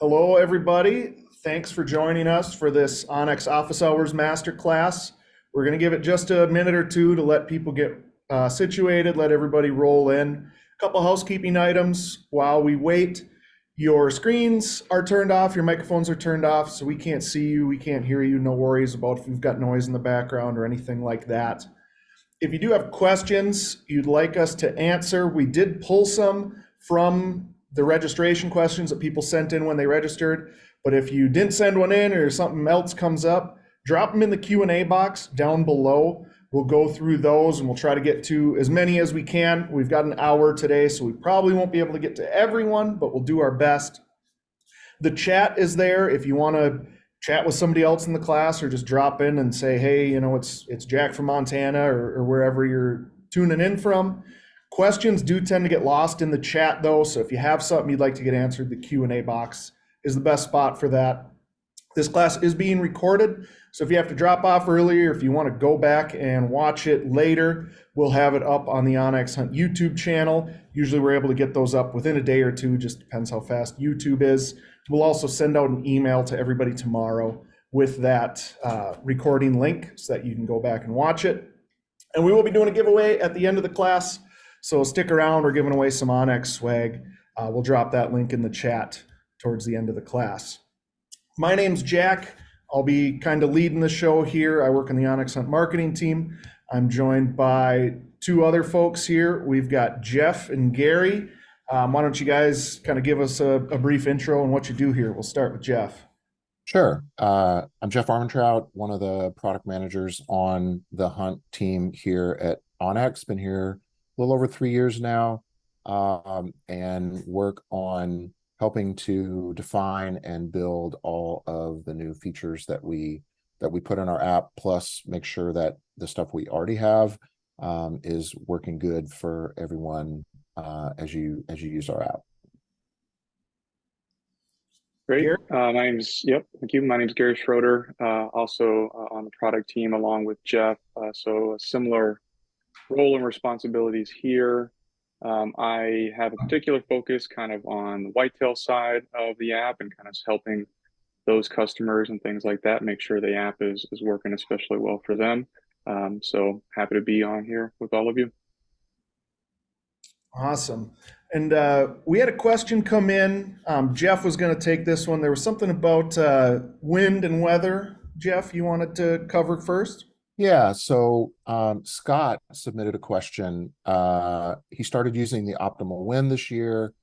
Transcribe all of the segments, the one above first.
Hello, everybody. Thanks for joining us for this onX Office Hours Masterclass. We're going to give it just a minute or two to let people get situated, let everybody roll in. A couple housekeeping items while we wait. Your screens are turned off, your microphones are turned off, so we can't see you, we can't hear you. No worries about if you've got noise in the background or anything like that. If you do have questions you'd like us to answer, we did pull some from the registration questions that people sent in when they registered. But if you didn't send one in or something else comes up, drop them in the Q&A box down below. We'll go through those and we'll try to get to as many as we can. We've got an hour today, so we probably won't be able to get to everyone, but we'll do our best. The chat is there if you want to chat with somebody else in the class or just drop in and say, hey, it's Jack from Montana or wherever you're tuning in from. Questions do tend to get lost in the chat though, so if you have something you'd like to get answered, the Q&A box is the best spot for that. This class is being recorded, so if you have to drop off early or if you want to go back and watch it later, we'll have it up on the onX Hunt YouTube channel. Usually we're able to get those up within a day or two, just depends how fast YouTube is. We'll also send out an email to everybody tomorrow with that recording link so that you can go back and watch it. And we will be doing a giveaway at the end of the class, so stick around. We're giving away some onX swag. We'll drop that link in the chat towards the end of the class. My name's Jack. I'll be kind of leading the show here. I work on the onX Hunt marketing team. I'm joined by two other folks here. We've got Jeff and Gary. Why don't you guys kind of give us a brief intro on what you do here? We'll start with Jeff. Sure. I'm Jeff Armentrout, one of the product managers on the Hunt team here at onX. Been here a little over 3 years now, and work on helping to define and build all of the new features that we put in our app, plus make sure that the stuff we already have is working good for everyone as you use our app. Great. Thank you. My name's Gary Schroeder, also on the product team along with Jeff. So a similar role and responsibilities here. I have a particular focus kind of on the whitetail side of the app and kind of helping those customers and things like that make sure the app is working especially well for them. So happy to be on here with all of you. Awesome. And we had a question come in. Jeff was going to take this one. There was something about wind and weather. Jeff, you wanted to cover first? Yeah, so Scott submitted a question. He started using the optimal wind this year.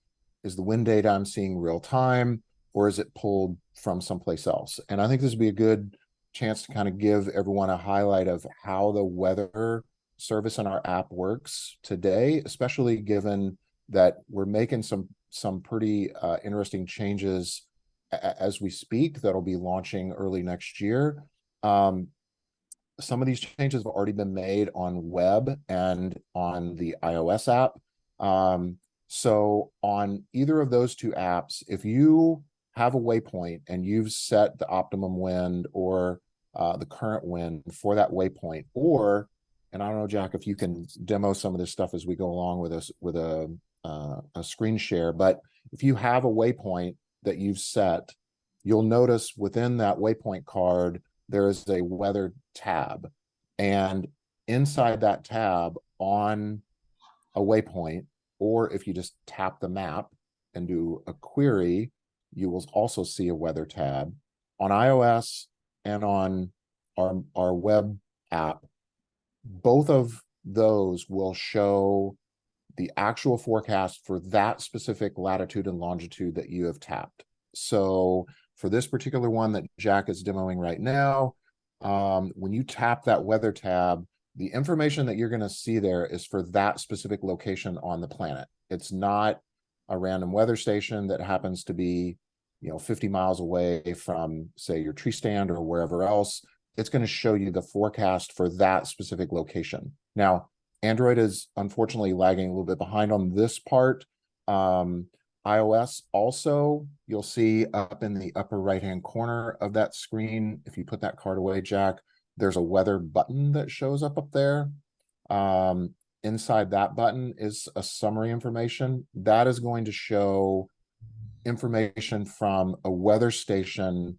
Is the wind data I'm seeing real time, or is it pulled from someplace else? And I think this would be a good chance to kind of give everyone a highlight of how the weather service in our app works today, especially given that we're making some pretty interesting changes as we speak that'll be launching early next year. Some of these changes have already been made on web and on the iOS app. So on either of those two apps, if you have a waypoint and you've set the optimum wind or the current wind for that waypoint, or, and I don't know, Jack, if you can demo some of this stuff as we go along with us with a screen share, but if you have a waypoint that you've set, you'll notice within that waypoint card, there is a weather tab. And inside that tab on a waypoint, or if you just tap the map and do a query, you will also see a weather tab. On iOS and on our web app, both of those will show the actual forecast for that specific latitude and longitude that you have tapped. So for this particular one that Jack is demoing right now, when you tap that weather tab, the information that you're going to see there is for that specific location on the planet. It's not a random weather station that happens to be, 50 miles away from, say, your tree stand or wherever else. It's going to show you the forecast for that specific location. Now, Android is unfortunately lagging a little bit behind on this part. iOS also, you'll see up in the upper right-hand corner of that screen, if you put that card away, Jack, there's a weather button that shows up there. Inside that button is a summary information. That is going to show information from a weather station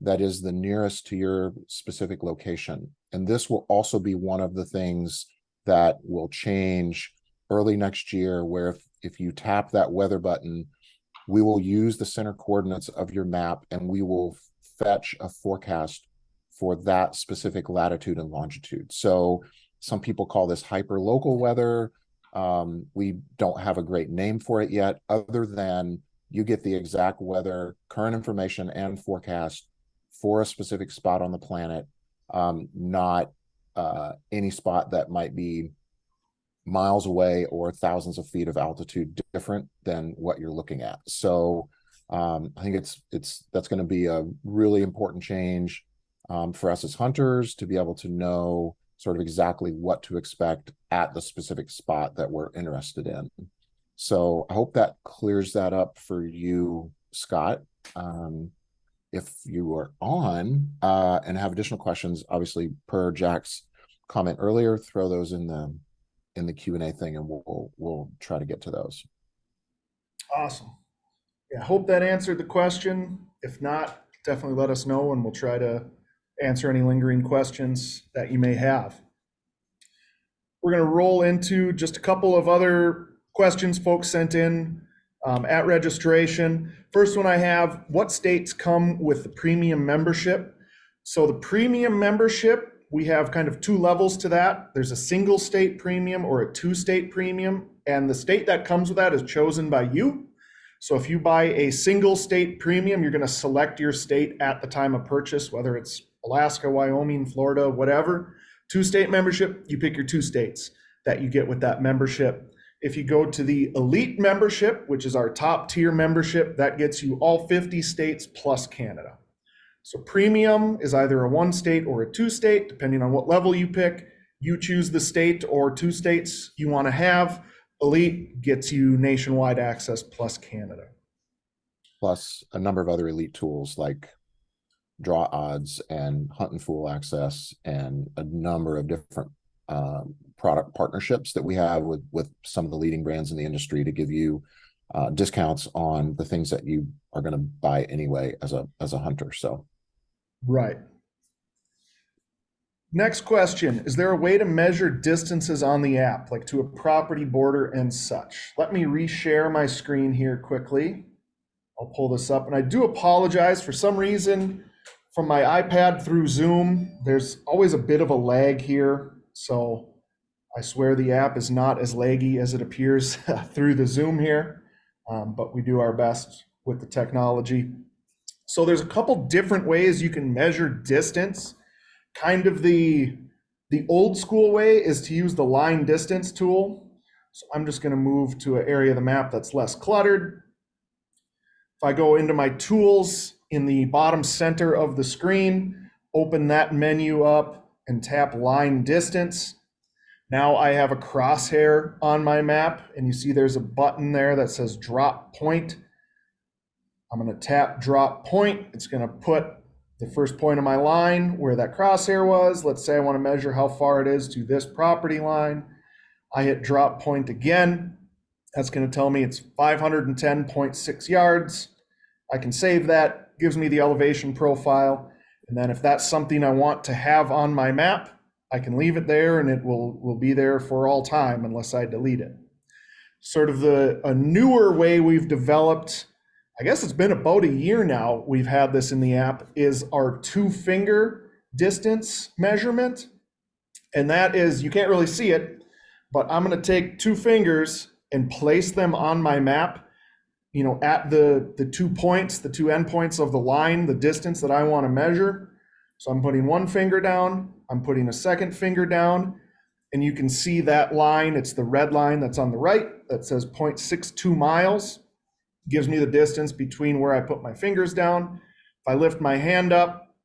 that is the nearest to your specific location. And this will also be one of the things that will change early next year, where if you tap that weather button, we will use the center coordinates of your map and we will fetch a forecast for that specific latitude and longitude. So some people call this hyper-local weather. We don't have a great name for it yet, other than you get the exact weather, current information, and forecast for a specific spot on the planet, not any spot that might be miles away or thousands of feet of altitude different than what you're looking at. So I think that's going to be a really important change for us as hunters, to be able to know sort of exactly what to expect at the specific spot that we're interested in. So I hope that clears that up for you, Scott. If you are on and have additional questions, obviously per Jack's comment earlier, throw those in the Q&A thing, and we'll try to get to those. Awesome. Yeah, hope that answered the question. If not, definitely let us know and we'll try to answer any lingering questions that you may have. We're going to roll into just a couple of other questions folks sent in at registration. First one I have: what states come with the premium membership? So the premium membership, we have kind of two levels to that. There's a single state premium or a two-state premium, and the state that comes with that is chosen by you. So if you buy a single state premium, you're going to select your state at the time of purchase, whether it's Alaska, Wyoming, Florida, whatever. Two-state membership, you pick your two states that you get with that membership. If you go to the elite membership, which is our top tier membership, that gets you all 50 states plus Canada. So premium is either a one state or a two state, depending on what level you pick. You choose the state or two states you want to have. Elite gets you nationwide access plus Canada. Plus a number of other elite tools like draw odds and hunt and fool access, and a number of different product partnerships that we have with some of the leading brands in the industry to give you discounts on the things that you are going to buy anyway as a hunter. So, right. Next question: is there a way to measure distances on the app, like to a property border and such? Let me reshare my screen here quickly. I'll pull this up, and I do apologize. For some reason, from my iPad through Zoom, there's always a bit of a lag here. So I swear the app is not as laggy as it appears through the Zoom here, but we do our best with the technology. So there's a couple different ways you can measure distance. Kind of the old school way is to use the line distance tool. So I'm just going to move to an area of the map that's less cluttered. If I go into my tools in the bottom center of the screen, open that menu up and tap line distance. Now I have a crosshair on my map, and you see there's a button there that says drop point. I'm going to tap drop point. It's going to put the first point of my line where that crosshair was. Let's say I want to measure how far it is to this property line. I hit drop point again. That's going to tell me it's 510.6 yards. I can save that, gives me the elevation profile. And then if that's something I want to have on my map, I can leave it there and it will be there for all time unless I delete it. Sort of a newer way we've developed, I guess it's been about a year now we've had this in the app, is our 2-finger distance measurement. And that is, you can't really see it, but I'm going to take 2 fingers and place them on my map, you know, at the 2 points, the 2 endpoints of the line, the distance that I want to measure. So I'm putting 1 finger down, I'm putting a 2nd finger down, and you can see that line. It's the red line that's on the right that says 0.62 miles. Gives me the distance between where I put my fingers down. If I lift my hand up,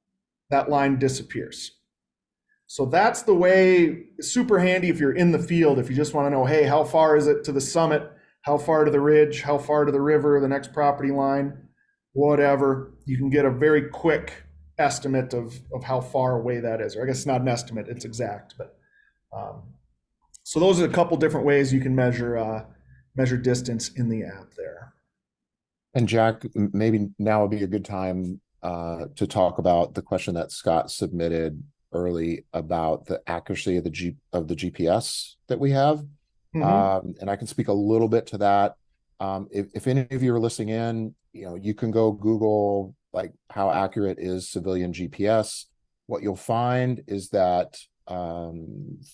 that line disappears. So that's the way, super handy if you're in the field, if you just want to know, hey, how far is it to the summit? How far to the ridge? How far to the river, the next property line? Whatever. You can get a very quick estimate of how far away that is. Or I guess it's not an estimate, it's exact. But so those are a couple different ways you can measure distance in the app there. And Jack, maybe now would be a good time to talk about the question that Scott submitted early about the accuracy of the GPS that we have. And I can speak a little bit to that. If any of you are listening in, you can go Google like how accurate is civilian GPS. What you'll find is that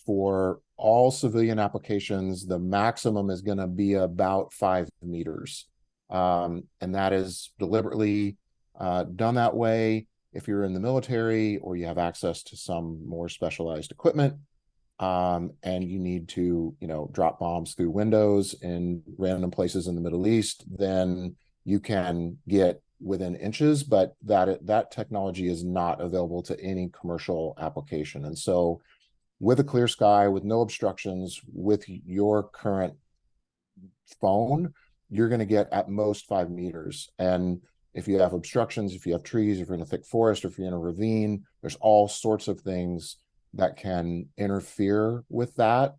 for all civilian applications, the maximum is going to be about 5 meters. And that is deliberately done that way. If you're in the military or you have access to some more specialized equipment, and you need to, drop bombs through windows in random places in the Middle East, then you can get within inches, but that technology is not available to any commercial application. And so with a clear sky, with no obstructions, with your current phone, you're going to get at most 5 meters. And if you have obstructions, if you have trees, if you're in a thick forest, or if you're in a ravine, there's all sorts of things that can interfere with that.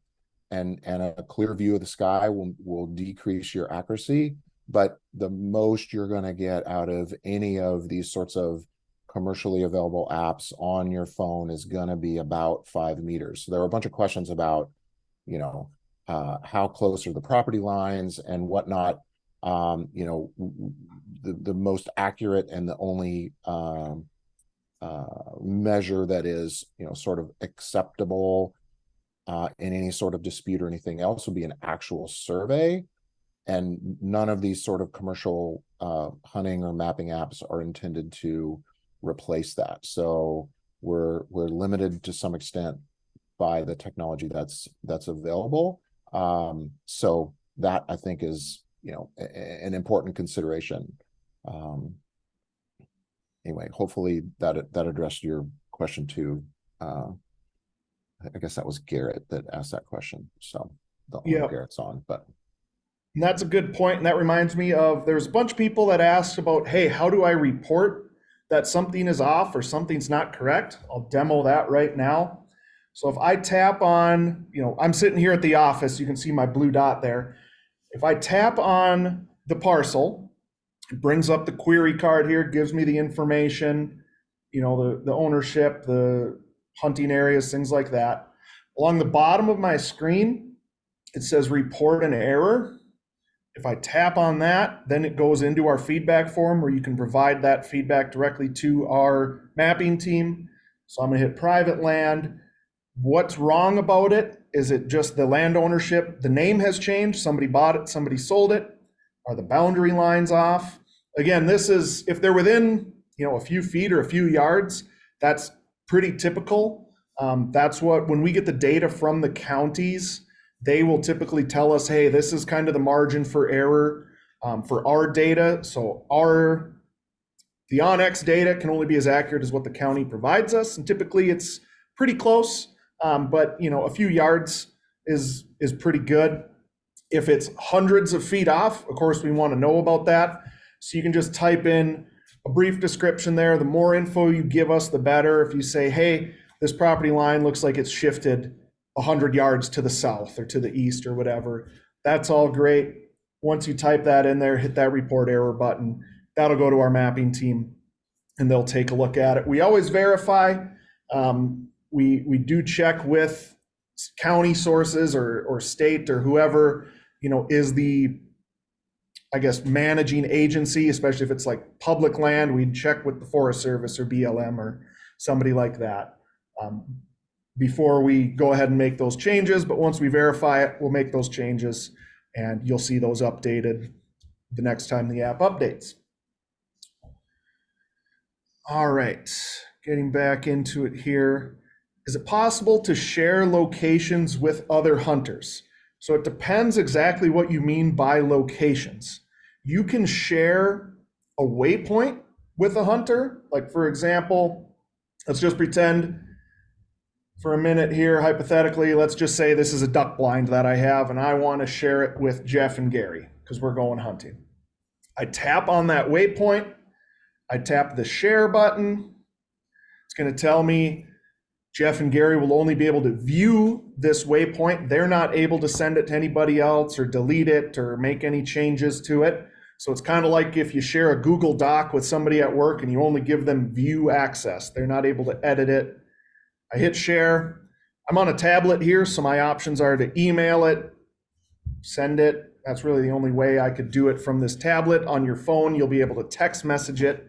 And a clear view of the sky will decrease your accuracy. But the most you're going to get out of any of these sorts of commercially available apps on your phone is going to be about 5 meters. So there are a bunch of questions about, how close are the property lines and whatnot. The most accurate and the only measure that is, sort of acceptable in any sort of dispute or anything else would be an actual survey. And none of these sort of commercial hunting or mapping apps are intended to replace that. So we're limited to some extent by the technology that's available. So that I think is, an important consideration. Anyway, hopefully that addressed your question too. I guess that was Garrett that asked that question. So the only Garrett's on, but. And that's a good point. And that reminds me of, there's a bunch of people that asked about, hey, how do I report that something is off or something's not correct? I'll demo that right now. So if I tap on, I'm sitting here at the office, you can see my blue dot there. If I tap on the parcel, it brings up the query card here, gives me the information, the ownership, the hunting areas, things like that. Along the bottom of my screen, it says report an error. If I tap on that, then it goes into our feedback form where you can provide that feedback directly to our mapping team. So I'm going to hit private land. What's wrong about it? Is it just the land ownership? The name has changed. Somebody bought it, somebody sold it. Are the boundary lines off? Again, this is, if they're within, a few feet or a few yards, that's pretty typical. That's when we get the data from the counties, they will typically tell us, hey, this is kind of the margin for error for our data. So the onX data can only be as accurate as what the county provides us. And typically it's pretty close, but a few yards is pretty good. If it's hundreds of feet off, of course, we want to know about that. So you can just type in a brief description there. The more info you give us, the better. If you say, hey, this property line looks like it's shifted 100 yards to the south or to the east or whatever, that's all great. Once you type that in there, hit that report error button. That'll go to our mapping team and they'll take a look at it. We always verify. We do check with county sources or state or whoever, is the, I guess, managing agency, especially if it's like public land. We'd check with the Forest Service or BLM or somebody like that before we go ahead and make those changes. But once we verify it, we'll make those changes and you'll see those updated the next time the app updates. All right, getting back into it here. Is it possible to share locations with other hunters? So it depends exactly what you mean by locations. You can share a waypoint with a hunter. Like for example, let's just pretend for a minute here, hypothetically, let's just say this is a duck blind that I have and I want to share it with Jeff and Gary because we're going hunting. I tap on that waypoint. I tap the share button. It's going to tell me Jeff and Gary will only be able to view this waypoint. They're not able to send it to anybody else or delete it or make any changes to it. So it's kind of like if you share a Google Doc with somebody at work and you only give them view access. They're not able to edit it. I hit share. I'm on a tablet here, so my options are to email it, send it. That's really the only way I could do it from this tablet. On your phone, you'll be able to text message it.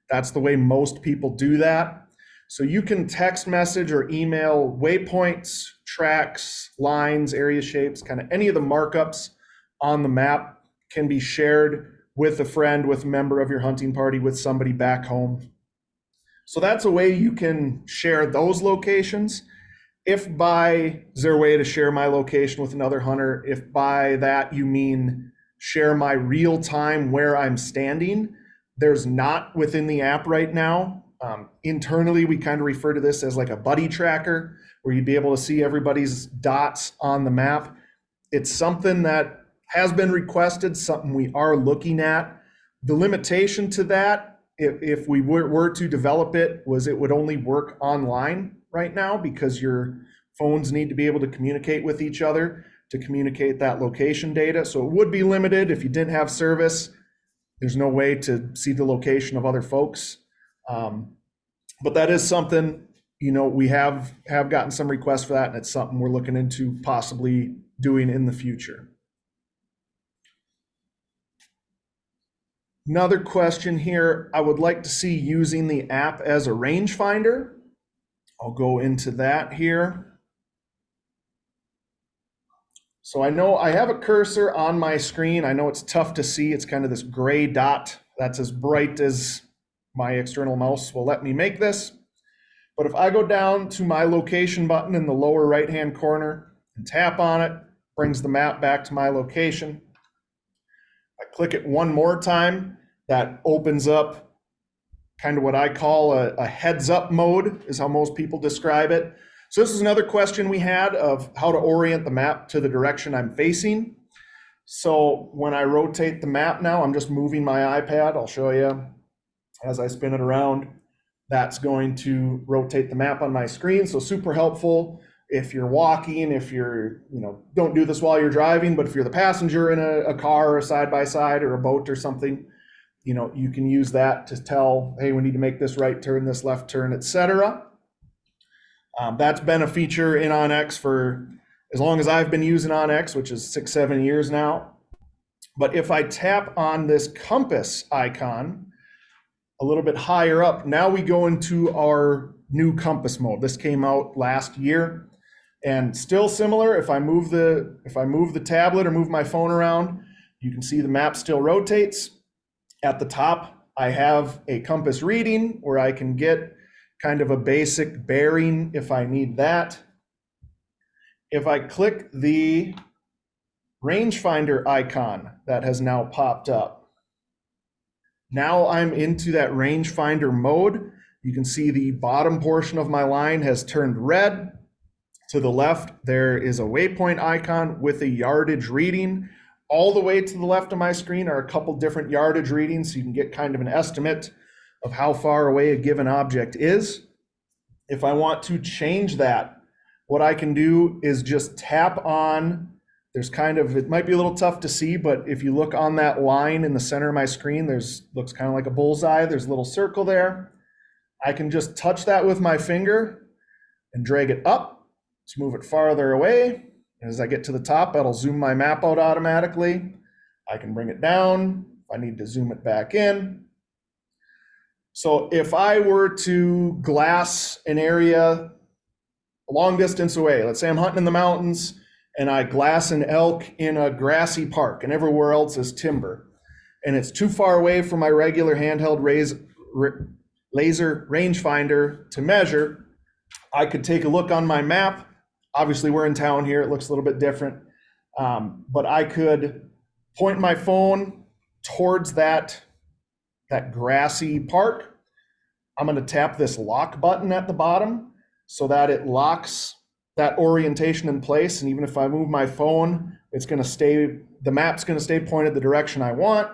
That's the way most people do that. So you can text message or email waypoints, tracks, lines, area shapes, kind of any of the markups on the map can be shared with a friend, with a member of your hunting party, with somebody back home. So that's a way you can share those locations. Is there a way to share my location with another hunter? If by that you mean share my real time where I'm standing, there's not within the app right now. Internally, we kind of refer to this as like a buddy tracker, where you'd be able to see everybody's dots on the map. It's something that has been requested, something we are looking at. The limitation to that, if we were to develop it, was it would only work online right now, because your phones need to be able to communicate with each other to communicate that location data. So it would be limited. If you didn't have service, there's no way to see the location of other folks. But that is something, we have gotten some requests for that, and it's something we're looking into possibly doing in the future. Another question here, I would like to see using the app as a rangefinder. I'll go into that here. So I know I have a cursor on my screen. I know it's tough to see. It's kind of this gray dot that's as bright as my external mouse will let me make this. But if I go down to my location button in the lower right-hand corner and tap on it, brings the map back to my location. I click it one more time, that opens up kind of what I call a heads up mode, is how most people describe it. So this is another question we had of how to orient the map to the direction I'm facing. So when I rotate the map now, I'm just moving my iPad. I'll show you as I spin it around. That's going to rotate the map on my screen. So super helpful if you're walking, if you're, don't do this while you're driving, but if you're the passenger in a car or a side-by-side or a boat or something, you can use that to tell, hey, we need to make this right turn, this left turn, etc. That's been a feature in onX for as long as I've been using onX, which is 6-7 years now. But if I tap on this compass icon a little bit higher up, now we go into our new compass mode. This came out last year, and still similar. If I move the tablet or move my phone around, you can see the map still rotates. At the top, I have a compass reading where I can get kind of a basic bearing if I need that. If I click the rangefinder icon that has now popped up, now I'm into that rangefinder mode. You can see the bottom portion of my line has turned red. To the left, there is a waypoint icon with a yardage reading. All the way to the left of my screen are a couple different yardage readings, so you can get kind of an estimate of how far away a given object is. If I want to change that, what I can do is just tap on, it might be a little tough to see, but if you look on that line in the center of my screen, looks kind of like a bullseye. There's a little circle there. I can just touch that with my finger and drag it up to move it farther away. As I get to the top, that'll zoom my map out automatically. I can bring it down if I need to zoom it back in. So if I were to glass an area a long distance away, let's say I'm hunting in the mountains and I glass an elk in a grassy park and everywhere else is timber, and it's too far away from my regular handheld laser rangefinder to measure, I could take a look on my map. Obviously, we're in town here. It looks a little bit different. But I could point my phone towards that grassy park. I'm going to tap this lock button at the bottom so that it locks that orientation in place. And even if I move my phone, the map's going to stay pointed the direction I want.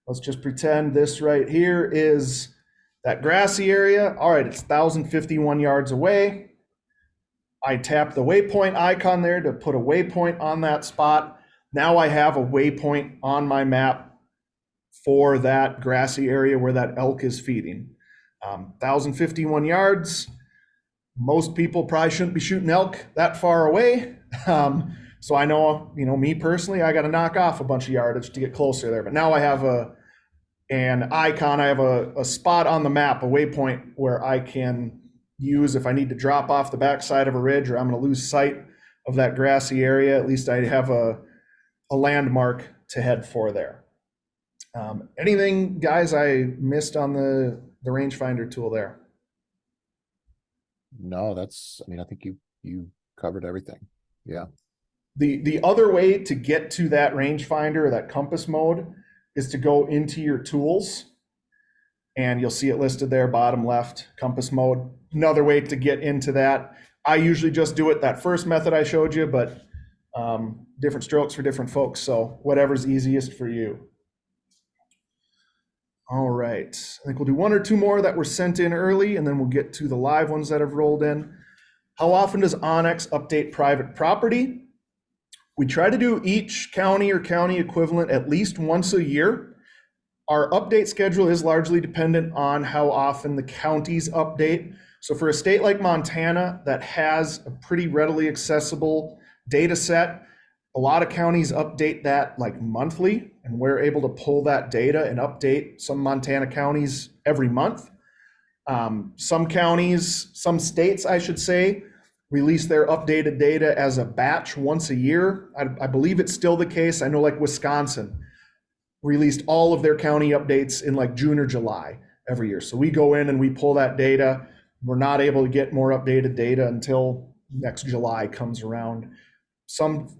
Let's just pretend this right here is that grassy area. All right, it's 1,051 yards away. I tap the waypoint icon there to put a waypoint on that spot. Now I have a waypoint on my map for that grassy area where that elk is feeding. 1,051 yards. Most people probably shouldn't be shooting elk that far away. So I know, me personally, I got to knock off a bunch of yardage to get closer there. But now I have an icon, I have a spot on the map, a waypoint where I can use if I need to drop off the backside of a ridge or I'm going to lose sight of that grassy area. At least I have a landmark to head for there. Anything, guys, I missed on the rangefinder tool there? No, I think you covered everything. Yeah. The other way to get to that rangefinder or that compass mode is to go into your tools, and you'll see it listed there, bottom left, compass mode. Another way to get into that. I usually just do it that first method I showed you, but different strokes for different folks. So whatever's easiest for you. All right, I think we'll do one or two more that were sent in early, and then we'll get to the live ones that have rolled in. How often does onX update private property? We try to do each county or county equivalent at least once a year. Our update schedule is largely dependent on how often the counties update. So for a state like Montana that has a pretty readily accessible data set, a lot of counties update that like monthly, and we're able to pull that data and update some Montana counties every month. Some counties, some states, I should say, release their updated data as a batch once a year. I believe it's still the case. I know like Wisconsin released all of their county updates in like June or July every year. So we go in and we pull that data. We're not able to get more updated data until next July comes around. Some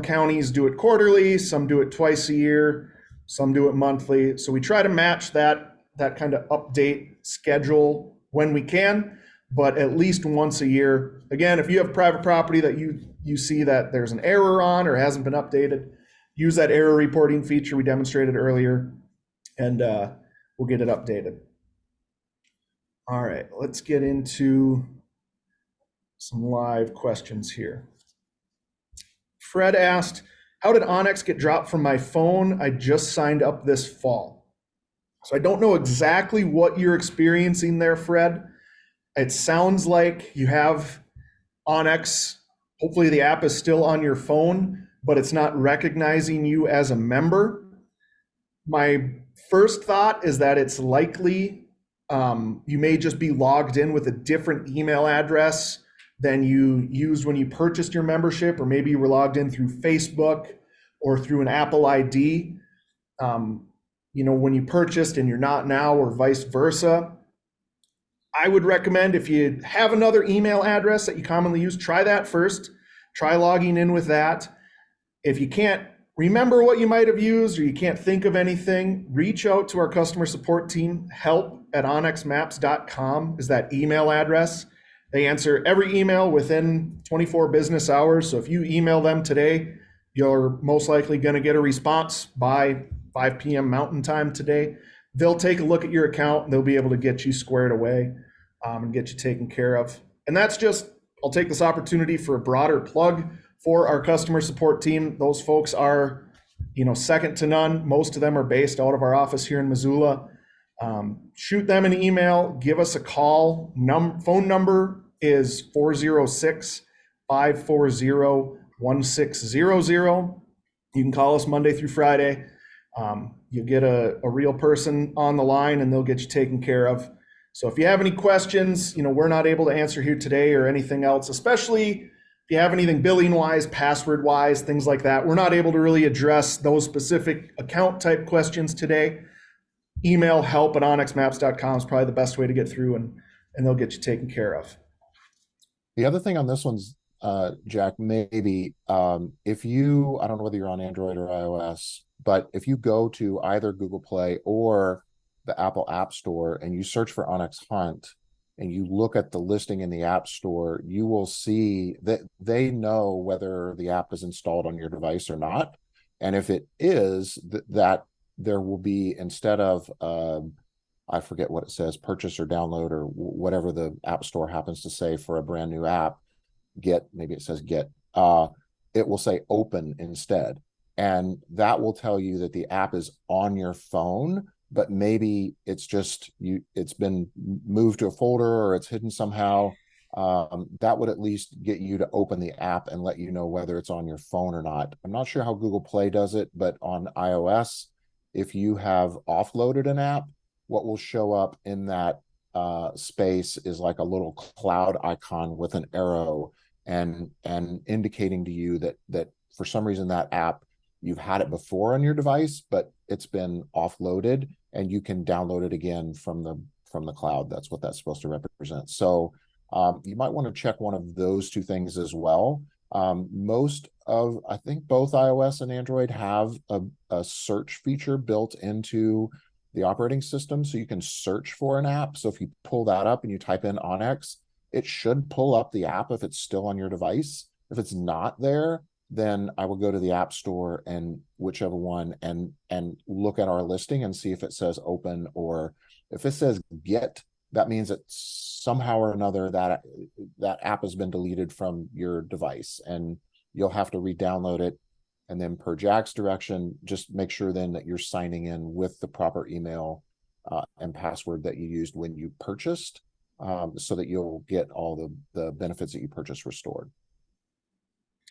counties do it quarterly, some do it twice a year, some do it monthly. So we try to match that kind of update schedule when we can, but at least once a year. Again, if you have private property that you see that there's an error on or hasn't been updated, use that error reporting feature we demonstrated earlier, and we'll get it updated. All right, let's get into some live questions here. Fred asked, how did onX get dropped from my phone? I just signed up this fall. So I don't know exactly what you're experiencing there, Fred. It sounds like you have onX. Hopefully the app is still on your phone, but it's not recognizing you as a member. My first thought is that it's likely you may just be logged in with a different email address than you used when you purchased your membership, or maybe you were logged in through Facebook or through an Apple ID, when you purchased and you're not now, or vice versa. I would recommend, if you have another email address that you commonly use, try that first. Try logging in with that. If you can't remember what you might have used, or you can't think of anything, reach out to our customer support team. help@onxmaps.com is that email address. They answer every email within 24 business hours. So if you email them today, you're most likely going to get a response by 5 p.m. Mountain Time today. They'll take a look at your account and they'll be able to get you squared away and get you taken care of. And that's just, I'll take this opportunity for a broader plug for our customer support team. Those folks are, second to none. Most of them are based out of our office here in Missoula. Shoot them an email, give us a call. Phone number is 406-540-1600. You can call us Monday through Friday. You get a real person on the line and they'll get you taken care of. So if you have any questions, we're not able to answer here today, or anything else, especially if you have anything billing wise, password wise, things like that, we're not able to really address those specific account type questions today. Email help@onxmaps.com is probably the best way to get through, and they'll get you taken care of. The other thing on this one's, Jack, maybe if you, I don't know whether you're on Android or iOS, but if you go to either Google Play or the Apple App Store and you search for onX Hunt and you look at the listing in the App Store, you will see that they know whether the app is installed on your device or not. And if it is, that there will be, instead of, I forget what it says, purchase or download or whatever the App Store happens to say for a brand new app, maybe it says get, it will say open instead. and that will tell you that the app is on your phone, but maybe it's just it's been moved to a folder or it's hidden somehow. That would at least get you to open the app and let you know whether it's on your phone or not. I'm not sure how Google Play does it, but on iOS, if you have offloaded an app, what will show up in that space is like a little cloud icon with an arrow and indicating to you that for some reason that app, you've had it before on your device, but it's been offloaded and you can download it again from the cloud. That's what that's supposed to represent. So you might want to check one of those two things as well. I think both iOS and Android have a search feature built into the operating system, so you can search for an app. So if you pull that up and you type in onX, it should pull up the app if it's still on your device. If it's not there, then I will go to the App Store and whichever one and look at our listing and see if it says open, or if it says get, that means that somehow or another that app has been deleted from your device and you'll have to re-download it. And then per Jack's direction, just make sure then that you're signing in with the proper email and password that you used when you purchased, so that you'll get all the benefits that you purchased restored.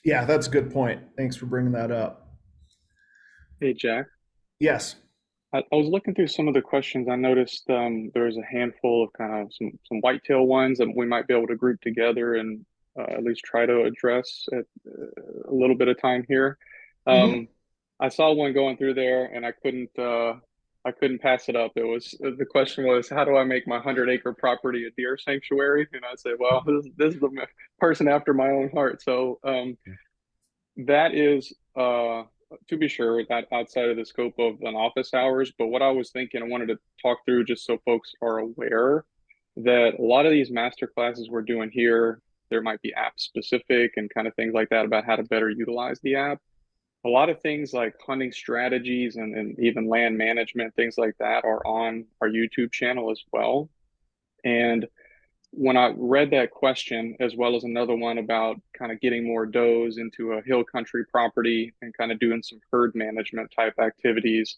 Yeah, that's a good point. Thanks for bringing that up. Hey, Jack. Yes. I was looking through some of the questions. I noticed there was a handful of kind of some whitetail ones that we might be able to group together and at least try to address at a little bit of time here. Mhm. I saw one going through there, and I couldn't pass it up. It was the question was, how do I make my 100-acre property a deer sanctuary? And I said, well, this is the person after my own heart. So that is to be sure that outside of the scope of an office hours. But what I was thinking, I wanted to talk through just so folks are aware that a lot of these master classes we're doing here, there might be app specific and kind of things like that about how to better utilize the app. A lot of things like hunting strategies and even land management, things like that are on our YouTube channel as well. And when I read that question, as well as another one about kind of getting more does into a hill country property and kind of doing some herd management type activities,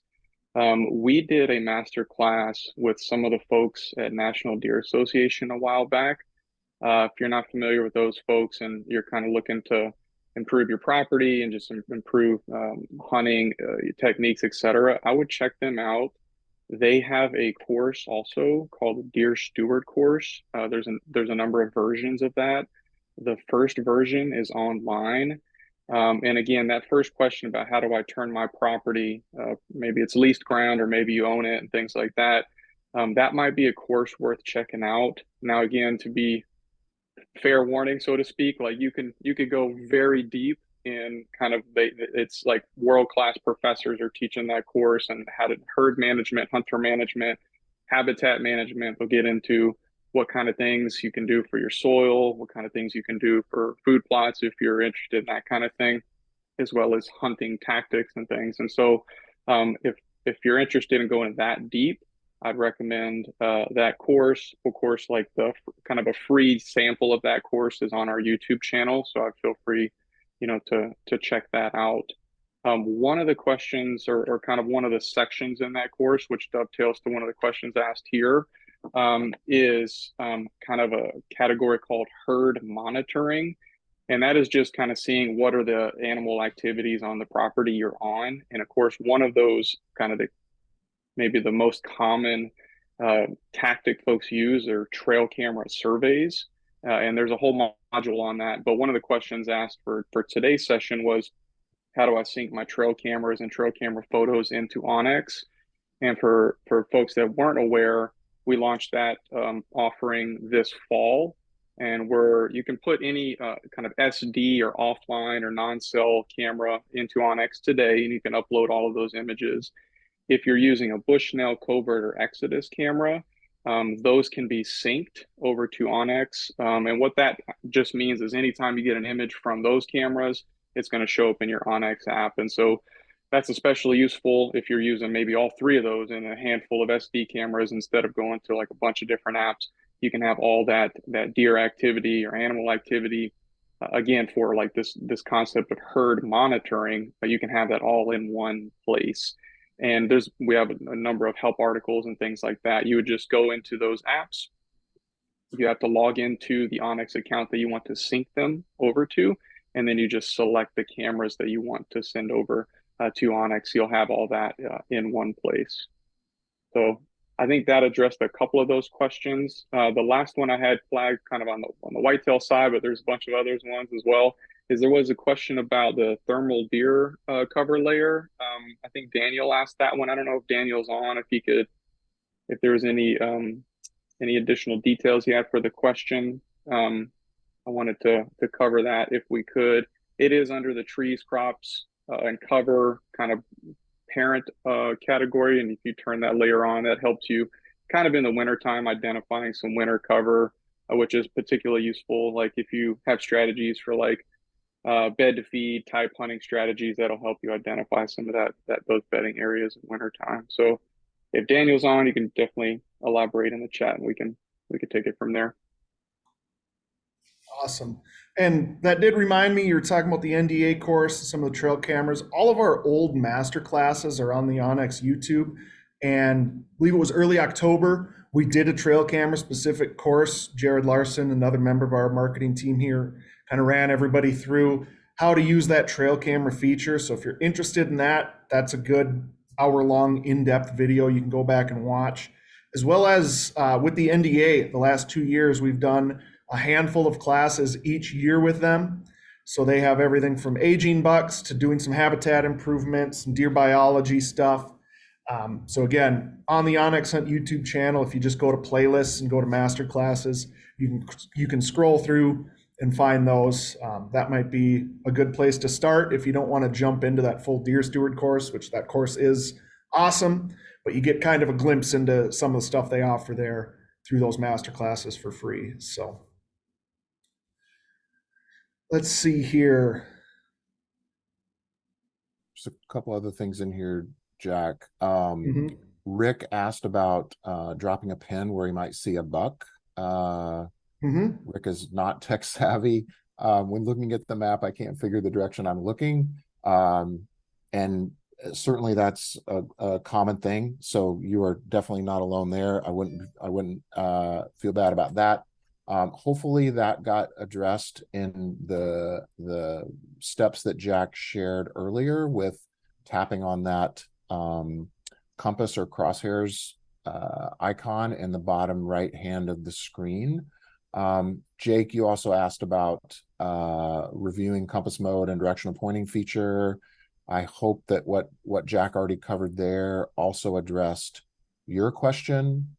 we did a master class with some of the folks at National Deer Association a while back. If you're not familiar with those folks and you're kind of looking to improve your property and just improve hunting techniques, etc., I would check them out. They have a course also called the Deer Steward course. There's a number of versions of that. The first version is online. And again, that first question about how do I turn my property, maybe it's leased ground or maybe you own it and things like that, that might be a course worth checking out. Now, again, to be fair warning, so to speak, like you could go very deep in kind of it's like world-class professors are teaching that course and how to herd management, hunter management, habitat management. They'll get into what kind of things you can do for your soil, what kind of things you can do for food plots if you're interested in that kind of thing, as well as hunting tactics and things. And so if you're interested in going that deep, I'd recommend that course. Of course, like the kind of a free sample of that course is on our YouTube channel, so I feel free, to check that out. One of the questions, or kind of one of the sections in that course, which dovetails to one of the questions asked here, is kind of a category called herd monitoring. And that is just kind of seeing what are the animal activities on the property you're on. And of course, one of those kind of maybe the most common tactic folks use are trail camera surveys. And there's a whole module on that. But one of the questions asked for today's session was, how do I sync my trail cameras and trail camera photos into onX? And for folks that weren't aware, we launched that offering this fall. And where you can put any kind of SD or offline or non-cell camera into onX today, and you can upload all of those images. If you're using a Bushnell, Covert, or Exodus camera, those can be synced over to onX. And what that just means is anytime you get an image from those cameras, it's going to show up in your onX app. And so that's especially useful if you're using maybe all three of those in a handful of SD cameras instead of going to like a bunch of different apps. You can have all that deer activity or animal activity again, for like this concept of herd monitoring, you can have that all in one place. And we have a number of help articles and things like that. You would just go into those apps. You have to log into the onX account that you want to sync them over to, and then you just select the cameras that you want to send over to onX. You'll have all that in one place. So I think that addressed a couple of those questions. The last one I had flagged kind of on the whitetail side, but there's a bunch of others ones as well, is there was a question about the thermal deer cover layer. I think Daniel asked that one. I don't know if Daniel's on, if there was any additional details he had for the question. I wanted to cover that if we could. It is under the trees, crops, and cover kind of parent category, and if you turn that layer on, that helps you kind of in the wintertime identifying some winter cover, which is particularly useful. Like if you have strategies for like bed to feed type hunting strategies, that'll help you identify some of those bedding areas in wintertime. So if Daniel's on, you can definitely elaborate in the chat, and we can take it from there. Awesome. And that did remind me, you were talking about the NDA course, some of the trail cameras. All of our old master classes are on the onX YouTube. And I believe it was early October, we did a trail camera specific course. Jared Larson, another member of our marketing team here, kind of ran everybody through how to use that trail camera feature. So if you're interested in that, that's a good hour-long in-depth video you can go back and watch. As well as with the NDA, the last 2 years, we've done a handful of classes each year with them. So they have everything from aging bucks to doing some habitat improvements, some deer biology stuff. So again, on the onX Hunt YouTube channel, if you just go to playlists and go to master classes, you can scroll through and find those. That might be a good place to start if you don't want to jump into that full deer steward course, which that course is awesome, but you get kind of a glimpse into some of the stuff they offer there through those master classes for free. So let's see here. There's a couple other things in here, Jack. Mhm. Rick asked about dropping a pin where he might see a buck. Mhm. Rick is not tech savvy. When looking at the map, I can't figure the direction I'm looking. And certainly that's a common thing. So you are definitely not alone there. I wouldn't feel bad about that. Hopefully that got addressed in the steps that Jack shared earlier with tapping on that compass or crosshairs icon in the bottom right hand of the screen. Jake, you also asked about reviewing compass mode and directional pointing feature. I hope that what Jack already covered there also addressed your question.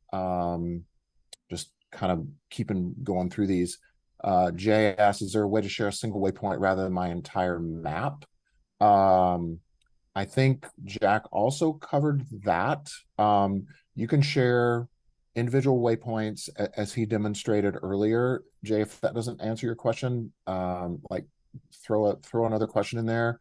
Just kind of keeping going through these. Jay asks, is there a way to share a single waypoint rather than my entire map? I think Jack also covered that. You can share individual waypoints as he demonstrated earlier. Jay, if that doesn't answer your question, like throw another question in there.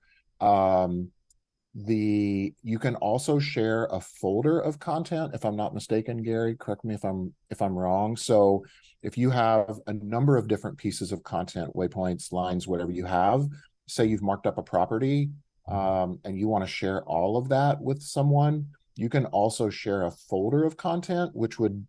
You can also share a folder of content, if I'm not mistaken, Gary, correct me if I'm wrong. So if you have a number of different pieces of content, waypoints, lines, whatever you have, say you've marked up a property, and you want to share all of that with someone, you can also share a folder of content, which would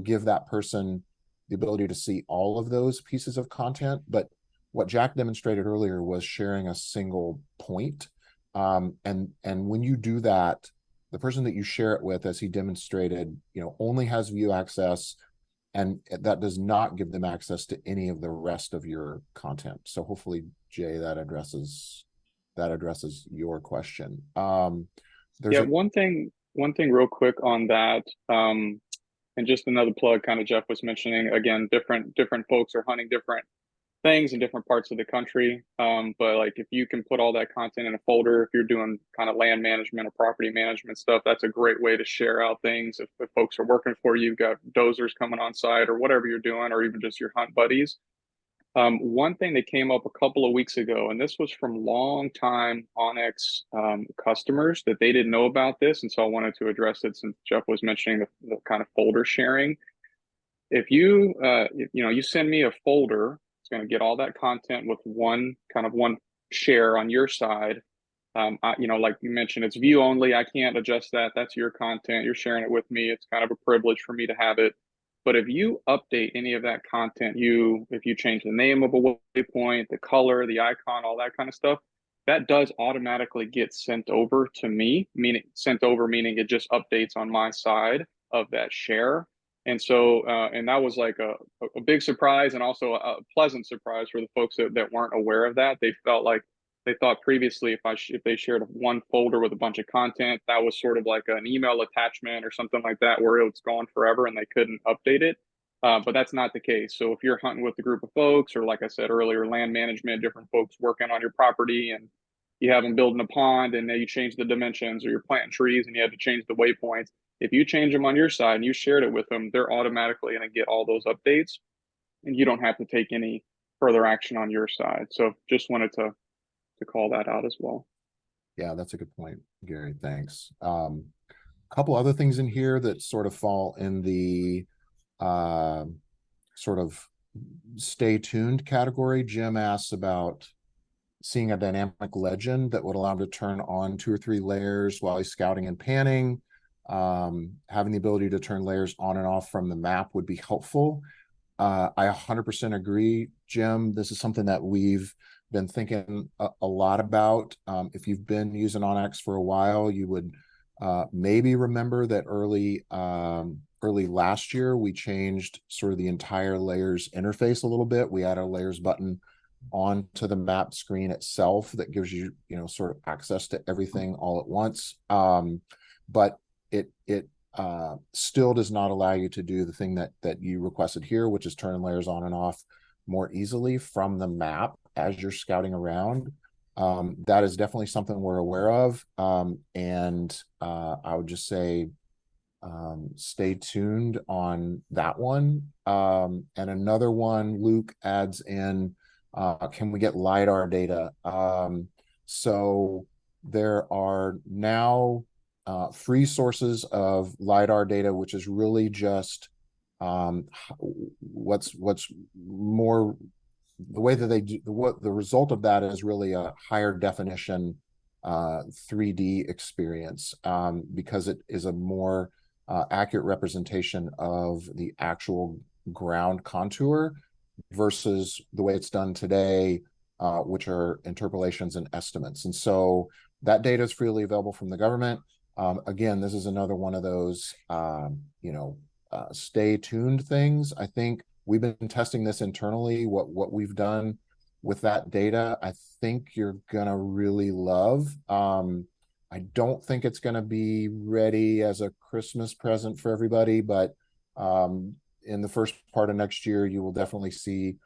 give that person the ability to see all of those pieces of content. But what Jack demonstrated earlier was sharing a single point. And when you do that, the person that you share it with, as he demonstrated, only has view access, and that does not give them access to any of the rest of your content. So hopefully, Jay, that addresses your question. Yeah, one thing real quick on that, and just another plug, kind of Jeff was mentioning, again, different folks are hunting different things in different parts of the country. But like if you can put all that content in a folder, if you're doing kind of land management or property management stuff, that's a great way to share out things. If folks are working for you, you've got dozers coming on site or whatever you're doing, or even just your hunt buddies. One thing that came up a couple of weeks ago, and this was from long-time onX customers, that they didn't know about this, and so I wanted to address it since Jeff was mentioning the kind of folder sharing. If you you send me a folder, It's going to get all that content with one share on your side. Like you mentioned, it's view only. I can't adjust that. That's your content. You're sharing it with me. It's kind of a privilege for me to have it. But if you update any of that content, if you change the name of a waypoint, the color, the icon, all that kind of stuff, that does automatically get sent over to me, meaning it just updates on my side of that share. And so, and that was like a big surprise, and also a pleasant surprise for the folks that weren't aware of that. They thought previously if they shared one folder with a bunch of content, that was sort of like an email attachment or something like that, where it's gone forever and they couldn't update it. But that's not the case. So if you're hunting with a group of folks, or like I said earlier, land management, different folks working on your property, and you have them building a pond and then you change the dimensions, or you're planting trees and you had to change the waypoints, if you change them on your side and you shared it with them, they're automatically going to get all those updates, and you don't have to take any further action on your side. So just wanted to call that out as well. Yeah, that's a good point, Gary. Thanks. A couple other things in here that sort of fall in the sort of stay tuned category. Jim asks about seeing a dynamic legend that would allow him to turn on 2 or 3 layers while he's scouting and panning. Having the ability to turn layers on and off from the map would be helpful. I 100% agree, Jim. This is something that we've been thinking a lot about. If you've been using onX for a while, you would maybe remember that early last year, we changed sort of the entire layers interface a little bit. We added a layers button onto the map screen itself that gives you, sort of access to everything all at once. But it still does not allow you to do the thing that you requested here, which is turn layers on and off more easily from the map as you're scouting around. That is definitely something we're aware of. And I would just say, stay tuned on that one. And another one, Luke adds in, can we get LiDAR data? So there are now free sources of LiDAR data, which is really just what's more, the way that they do, what the result of that is really a higher definition 3D experience, because it is a more accurate representation of the actual ground contour versus the way it's done today, which are interpolations and estimates. And so that data is freely available from the government. Again, this is another one of those, stay tuned things. I think we've been testing this internally, what we've done with that data. I think you're going to really love. I don't think it's going to be ready as a Christmas present for everybody, but in the first part of next year, you will definitely see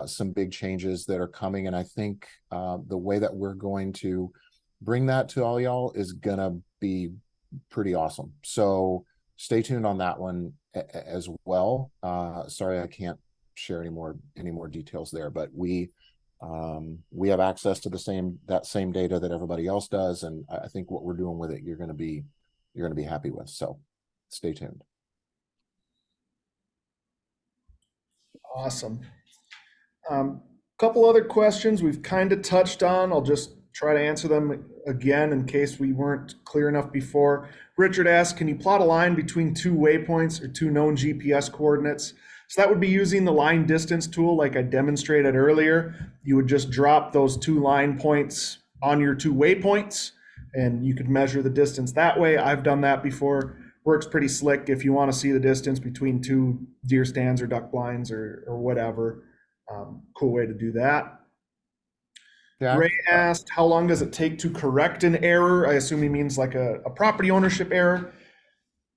some big changes that are coming. And I think the way that we're going to bring that to all y'all is going to be pretty awesome. So stay tuned on that one as well. Sorry, I can't share any more details there, but we have access to that same data that everybody else does, and I think what we're doing with it, you're going to be happy with. So stay tuned. Awesome. Couple other questions we've kind of touched on. I'll just try to answer them again in case we weren't clear enough before. Richard asked, can you plot a line between 2 waypoints or 2 known GPS coordinates? So that would be using the line distance tool like I demonstrated earlier. You would just drop those 2 line points on your 2 waypoints, and you could measure the distance that way. I've done that before. Works pretty slick if you want to see the distance between 2 deer stands or duck blinds or whatever. Cool way to do that. Yeah. Ray asked, how long does it take to correct an error? I assume he means like a property ownership error.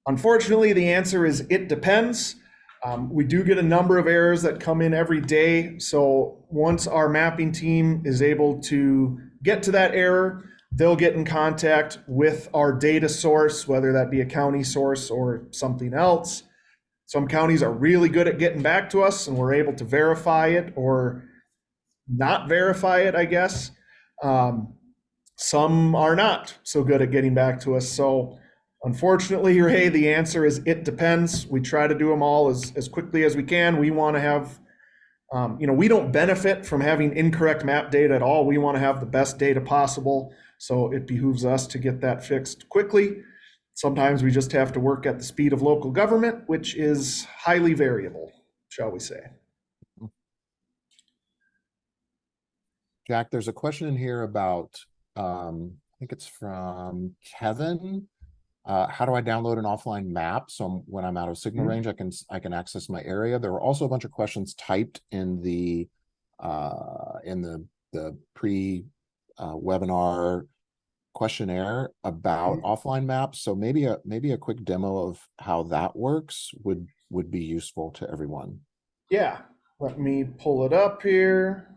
Unfortunately, the answer is it depends. We do get a number of errors that come in every day. So once our mapping team is able to get to that error, they'll get in contact with our data source, whether that be a county source or something else. Some counties are really good at getting back to us, and we're able to verify it or not verify it, I guess. Some are not so good at getting back to us. So unfortunately, Ray, the answer is it depends. We try to do them all as quickly as we can. We want to have We don't benefit from having incorrect map data at all. We want to have the best data possible. So it behooves us to get that fixed quickly. Sometimes we just have to work at the speed of local government, which is highly variable, shall we say. Jack, there's a question in here about, I think it's from Kevin. How do I download an offline map? So when I'm out of signal range, I can access my area. There were also a bunch of questions typed in the pre webinar questionnaire about offline maps. So maybe a quick demo of how that works would be useful to everyone. Yeah, let me pull it up here.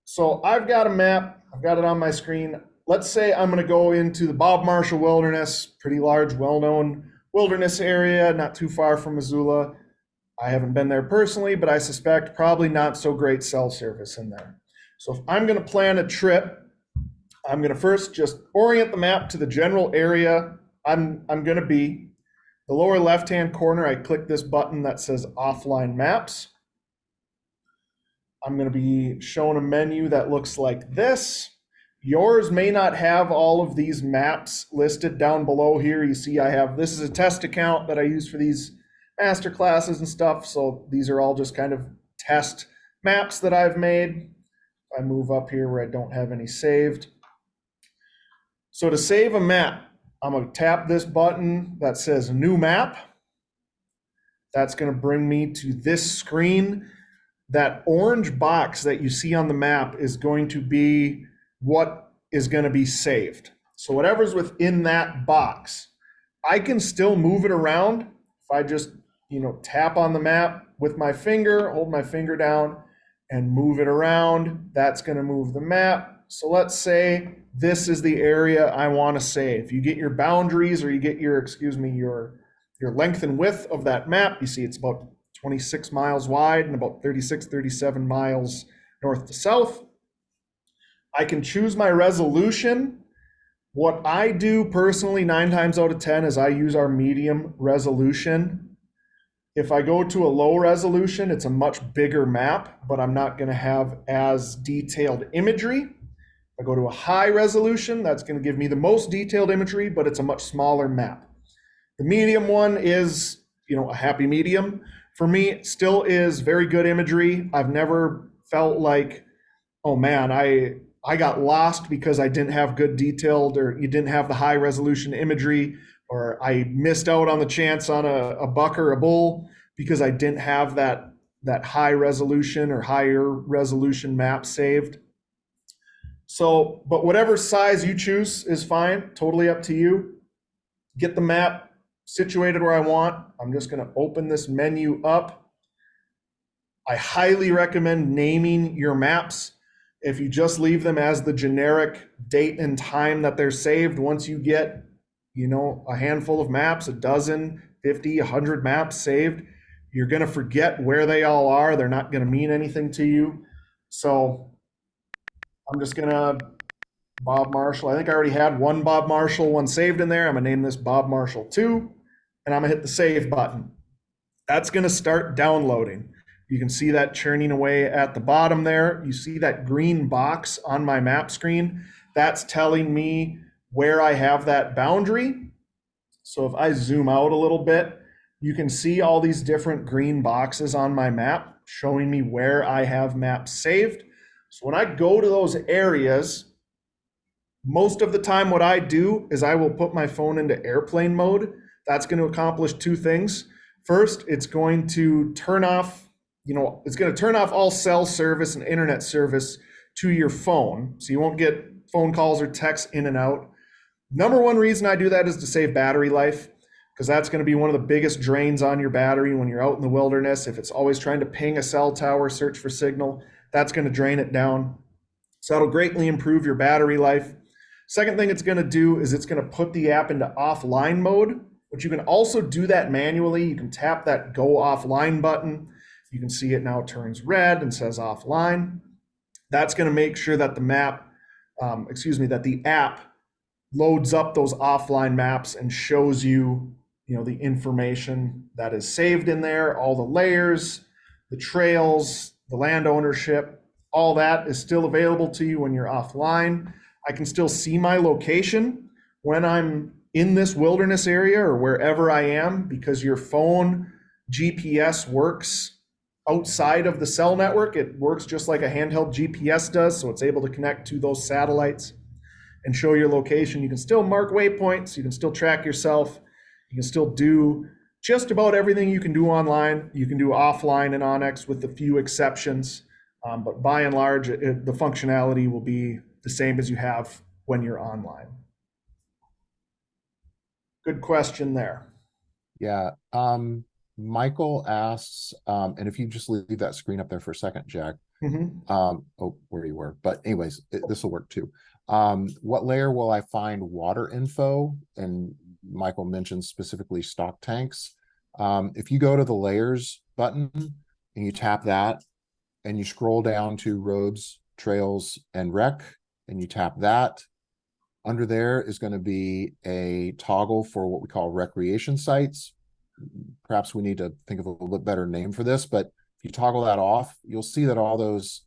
So I've got a map. I've got it on my screen. Let's say I'm going to go into the Bob Marshall Wilderness, pretty large, well-known wilderness area, not too far from Missoula. I haven't been there personally, but I suspect probably not so great cell service in there. So if I'm going to plan a trip, I'm going to first just orient the map to the general area I'm going to be. The lower left-hand corner, I click this button that says Offline Maps. I'm going to be shown a menu that looks like this. Yours may not have all of these maps listed down below here. You see this is a test account that I use for these master classes and stuff. So these are all just kind of test maps that I've made. I move up here where I don't have any saved. So to save a map, I'm going to tap this button that says New Map. That's going to bring me to this screen. That orange box that you see on the map is going to be what is going to be saved. So whatever's within that box, I can still move it around. If I just, tap on the map with my finger, hold my finger down and move it around, that's going to move the map. So let's say this is the area I want to save. You get your boundaries, or you get your length and width of that map. You see it's about 26 miles wide and about 37 miles north to south. I can choose my resolution. What I do personally 9 times out of 10 is I use our medium resolution. If I go to a low resolution, it's a much bigger map, but I'm not going to have as detailed imagery. If I go to a high resolution, that's going to give me the most detailed imagery, but it's a much smaller map. The medium one is, a happy medium. For me, it still is very good imagery. I've never felt like, oh man, I got lost because I didn't have good detailed, or you didn't have the high resolution imagery, or I missed out on the chance on a buck or a bull because I didn't have that high resolution or higher resolution map saved. So, but whatever size you choose is fine, totally up to you. Get the map situated where I want. I'm just going to open this menu up. I highly recommend naming your maps. If you just leave them as the generic date and time that they're saved, once you get, a handful of maps, a dozen, 50, 100 maps saved, you're going to forget where they all are. They're not going to mean anything to you. So I'm just going to Bob Marshall. I think I already had one Bob Marshall one saved in there. I'm going to name this Bob Marshall 2, and I'm going to hit the save button. That's going to start downloading. You can see that churning away at the bottom there. You see that green box on my map screen. That's telling me where I have that boundary. So if I zoom out a little bit, you can see all these different green boxes on my map showing me where I have maps saved. So when I go to those areas, most of the time what I do is I will put my phone into airplane mode. That's going to accomplish 2 things. First, it's going to turn off all cell service and internet service to your phone, so you won't get phone calls or texts in and out. Number one reason I do that is to save battery life, because that's going to be one of the biggest drains on your battery when you're out in the wilderness. If it's always trying to ping a cell tower, search for signal, that's going to drain it down. So that'll greatly improve your battery life. Second thing it's going to do is it's going to put the app into offline mode, but you can also do that manually. You can tap that go offline button. You can see it now turns red and says offline. That's going to make sure that that the app loads up those offline maps and shows you, the information that is saved in there, all the layers, the trails, the land ownership, all that is still available to you when you're offline. I can still see my location when I'm in this wilderness area or wherever I am, because your phone GPS works outside of the cell network. It works just like a handheld GPS does, so it's able to connect to those satellites and show your location. You can still mark waypoints, you can still track yourself, you can still do just about everything you can do online. You can do offline in onX with a few exceptions, but by and large, the functionality will be the same as you have when you're online. Good question there. Yeah. Michael asks, and if you just leave that screen up there for a second, Jack. Oh, where you were. But anyways, this will work too. What layer will I find water info? And Michael mentioned specifically stock tanks. If you go to the layers button and you tap that and you scroll down to roads, trails, and rec, and you tap that, under there is going to be a toggle for what we call recreation sites. Perhaps we need to think of a little bit better name for this, but if you toggle that off, you'll see that all those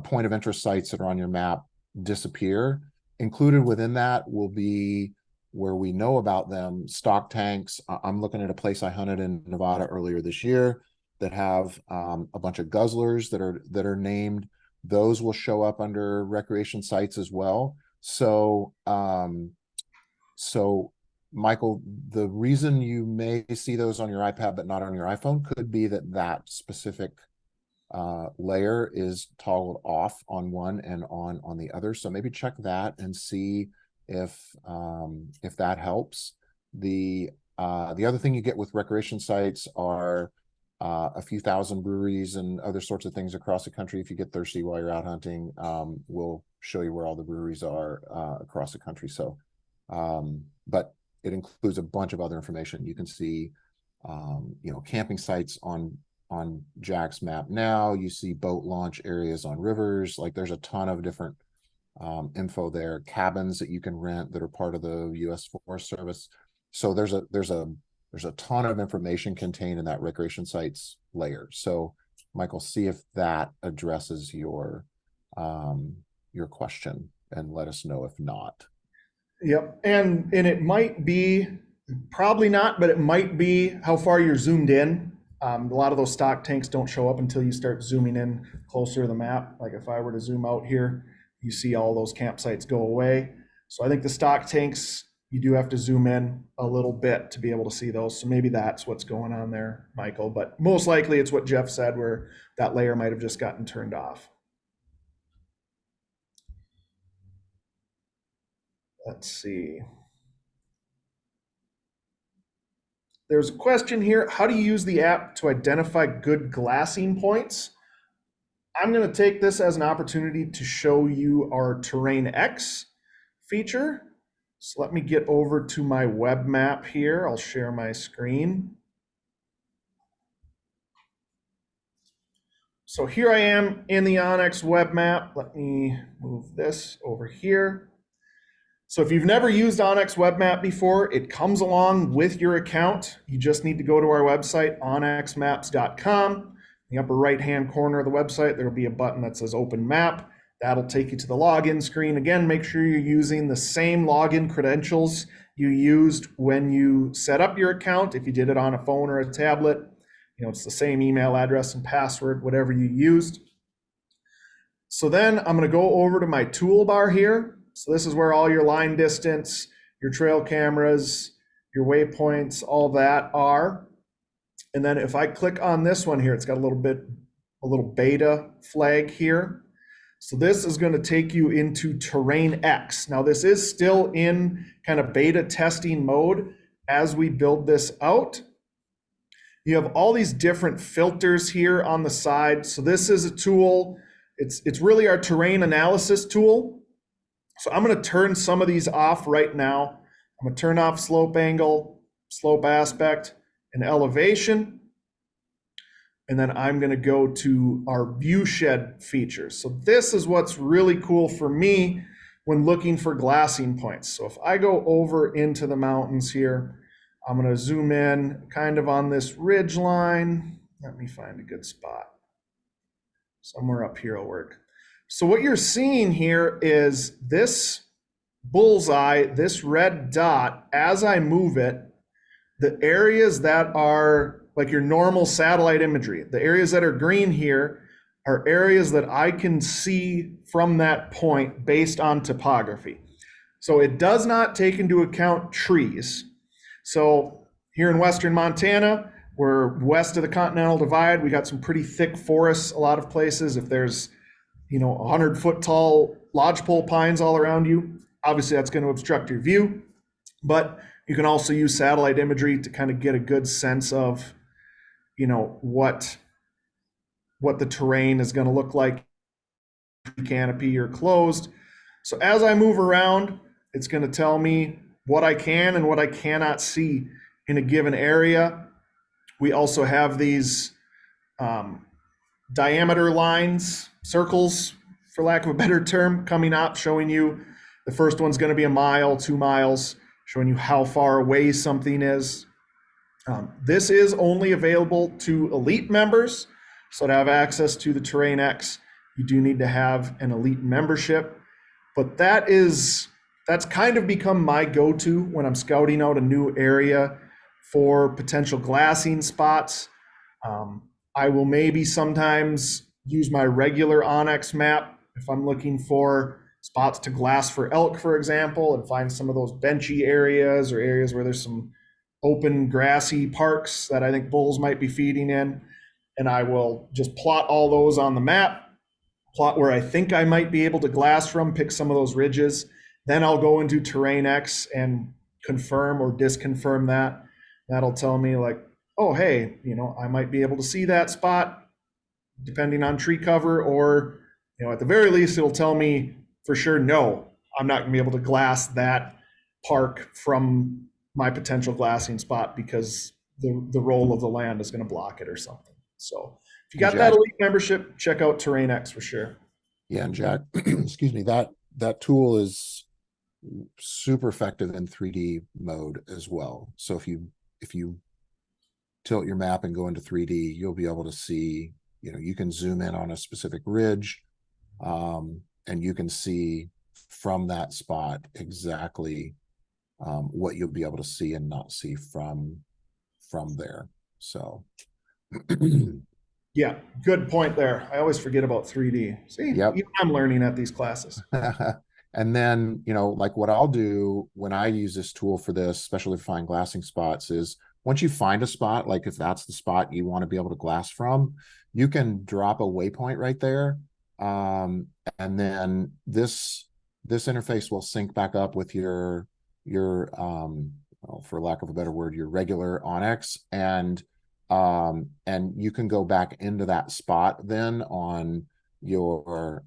point of interest sites that are on your map disappear. Included within that will be, where we know about them, stock tanks. I'm looking at a place I hunted in Nevada earlier this year that have a bunch of guzzlers that are named. Those will show up under recreation sites as well. So, Michael, the reason you may see those on your iPad but not on your iPhone could be that specific layer is toggled off on one and on the other. So maybe check that and see if that helps. The other thing you get with recreation sites are a few thousand breweries and other sorts of things across the country. If you get thirsty while you're out hunting, we'll show you where all the breweries are across the country. So, but it includes a bunch of other information. You can see, camping sites on Jack's map now. You see boat launch areas on rivers. Like, there's a ton of different info there. Cabins that you can rent that are part of the U.S. Forest Service. So there's a ton of information contained in that recreation sites layer. So, Michael, see if that addresses your question, and let us know if not. Yep, and it might be, probably not, but it might be how far you're zoomed in. A lot of those stock tanks don't show up until you start zooming in closer to the map. Like if I were to zoom out here, you see all those campsites go away. So I think the stock tanks, you do have to zoom in a little bit to be able to see those. So maybe that's what's going on there, Michael. But most likely it's what Jeff said, where that layer might have just gotten turned off. Let's see. There's a question here. How do you use the app to identify good glassing points? I'm going to take this as an opportunity to show you our TerrainX feature. So let me get over to my web map here. I'll share my screen. So here I am in the onX web map. Let me move this over here. So if you've never used onX Web Map before, it comes along with your account. You just need to go to our website, onxmaps.com. In the upper right-hand corner of the website, there will be a button that says Open Map. That'll take you to the login screen. Again, make sure you're using the same login credentials you used when you set up your account. If you did it on a phone or a tablet, it's the same email address and password, whatever you used. So then I'm going to go over to my toolbar here. So this is where all your line distance, your trail cameras, your waypoints, all that are. And then if I click on this one here, it's got a little beta flag here. So this is going to take you into TerrainX. Now this is still in kind of beta testing mode as we build this out. You have all these different filters here on the side. So this is a tool. It's really our terrain analysis tool. So I'm going to turn some of these off right now. I'm going to turn off slope angle, slope aspect, and elevation. And then I'm going to go to our view shed features. So this is what's really cool for me when looking for glassing points. So if I go over into the mountains here, I'm going to zoom in kind of on this ridge line. Let me find a good spot. Somewhere up here will work. So what you're seeing here is this bullseye, this red dot, as I move it, the areas that are like your normal satellite imagery, the areas that are green here are areas that I can see from that point based on topography. So it does not take into account trees. So here in Western Montana, we're west of the Continental Divide. We got some pretty thick forests, a lot of places. If there's, 100-foot tall lodgepole pines all around you, obviously that's going to obstruct your view. But you can also use satellite imagery to kind of get a good sense of, what the terrain is going to look like, canopy or closed. So as I move around, it's going to tell me what I can and what I cannot see in a given area. We also have these diameter lines, circles, for lack of a better term, coming up, showing you the first one's going to be 1 mile, 2 miles, showing you how far away something is. This is only available to elite members. So to have access to the TerrainX, you do need to have an elite membership. But that's kind of become my go-to when I'm scouting out a new area for potential glassing spots. I will maybe sometimes use my regular onX map if I'm looking for spots to glass for elk, for example, and find some of those benchy areas or areas where there's some open grassy parks that I think bulls might be feeding in. And I will just plot all those on the map, plot where I think I might be able to glass from, pick some of those ridges. Then I'll go into TerrainX and confirm or disconfirm that. That'll tell me like, oh, hey, I might be able to see that spot depending on tree cover, or, at the very least, it'll tell me for sure, no, I'm not gonna be able to glass that park from my potential glassing spot because the roll of the land is gonna block it or something. So if you got that elite membership, check out TerrainX for sure. Yeah, and Jack, excuse me, that tool is super effective in 3D mode as well. So if you tilt your map and go into 3D, you'll be able to see, you can zoom in on a specific ridge, and you can see from that spot exactly what you'll be able to see and not see from there. So yeah, good point there. I always forget about 3D. See, yep. Even I'm learning at these classes. And then, like what I'll do when I use this tool for this, especially to find glassing spots, is once you find a spot, like if that's the spot you want to be able to glass from, you can drop a waypoint right there. And then this interface will sync back up with your for lack of a better word, your regular onX, and you can go back into that spot then on your